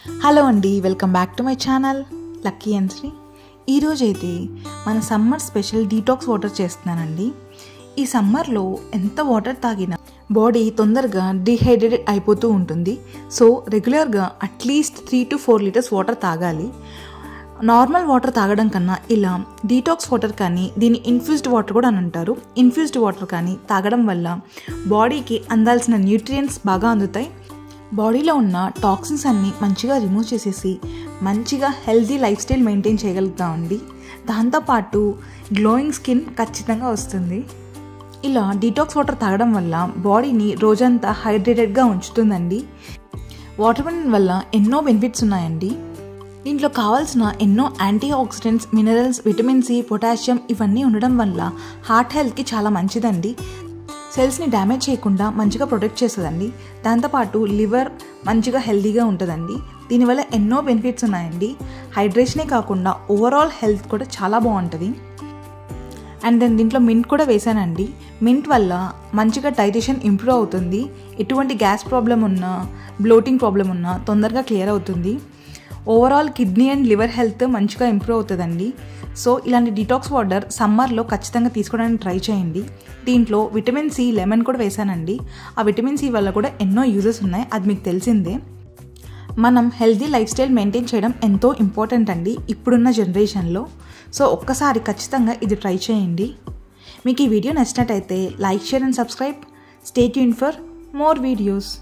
Hello అండి, welcome back to my channel lucky and Sri. ఈరోజైతే మన సమ్మర్ స్పెషల్ డీటాక్స్ వాటర్ చేస్తున్నానండి. ఈ సమ్మర్లో ఎంత వాటర్ తాగినా బాడీ తొందరగా డిహైడ్రేటెడ్ అయిపోతూ ఉంటుంది. సో రెగ్యులర్గా అట్లీస్ట్ 3 to 4 లీటర్స్ వాటర్ తాగాలి. నార్మల్ వాటర్ తాగడం కన్నా ఇలా డీటాక్స్ వాటర్ కానీ దీన్ని ఇన్ఫ్యూజ్డ్ వాటర్ కూడా అని అంటారు. ఇన్ఫ్యూజ్డ్ వాటర్ కానీ తాగడం వల్ల బాడీకి అందాల్సిన న్యూట్రియంట్స్ బాగా అందుతాయి. బాడీలో ఉన్న టాక్సిన్స్ అన్నీ మంచిగా రిమూవ్ చేసేసి మంచిగా హెల్తీ లైఫ్ స్టైల్ మెయింటైన్ చేయగలుగుతామండి. దాంతోపాటు గ్లోయింగ్ స్కిన్ ఖచ్చితంగా వస్తుంది. ఇలా డీటాక్స్ వాటర్ తాగడం వల్ల బాడీని రోజంతా హైడ్రేటెడ్గా ఉంచుతుందండి. వాటర్ మిలన్ వల్ల ఎన్నో బెనిఫిట్స్ ఉన్నాయండి. దీంట్లో కావాల్సిన ఎన్నో antioxidants, minerals, vitamin C, potassium ఇవన్నీ ఉండడం వల్ల హార్ట్ హెల్త్కి చాలా మంచిదండి. సెల్స్ని డ్యామేజ్ చేయకుండా మంచిగా ప్రొటెక్ట్ చేస్తుందండి. దాంతోపాటు లివర్ మంచిగా హెల్తీగా ఉంటుందండి. దీనివల్ల ఎన్నో బెనిఫిట్స్ ఉన్నాయండి. హైడ్రేషనే కాకుండా ఓవరాల్ హెల్త్ కూడా చాలా బాగుంటుంది. అండ్ దెన్ దీంట్లో మింట్ కూడా వేసానండి. మింట్ వల్ల మంచిగా డైజెషన్ ఇంప్రూవ్ అవుతుంది. ఎటువంటి గ్యాస్ ప్రాబ్లం ఉన్నా, బ్లోటింగ్ ప్రాబ్లం ఉన్నా తొందరగా క్లియర్ అవుతుంది. Overall kidney and liver health మంచిగా ఇంప్రూవ్ అవుతుందండి. సో ఇలాంటి డీటాక్స్ వాటర్ సమ్మర్లో ఖచ్చితంగా తీసుకోవడానికి ట్రై చేయండి. దీంట్లో విటమిన్ సి, లెమన్ కూడా వేసానండి. ఆ విటమిన్ సి వల్ల కూడా ఎన్నో యూజెస్ ఉన్నాయి, అది మీకు తెలిసిందే. మనం హెల్తీ లైఫ్ స్టైల్ మెయింటైన్ చేయడం ఎంతో ఇంపార్టెంట్ అండి ఇప్పుడున్న జనరేషన్లో. సో ఒక్కసారి ఖచ్చితంగా ఇది ట్రై చేయండి. మీకు ఈ వీడియో నచ్చినట్టయితే like, share and subscribe. Stay tuned for more videos.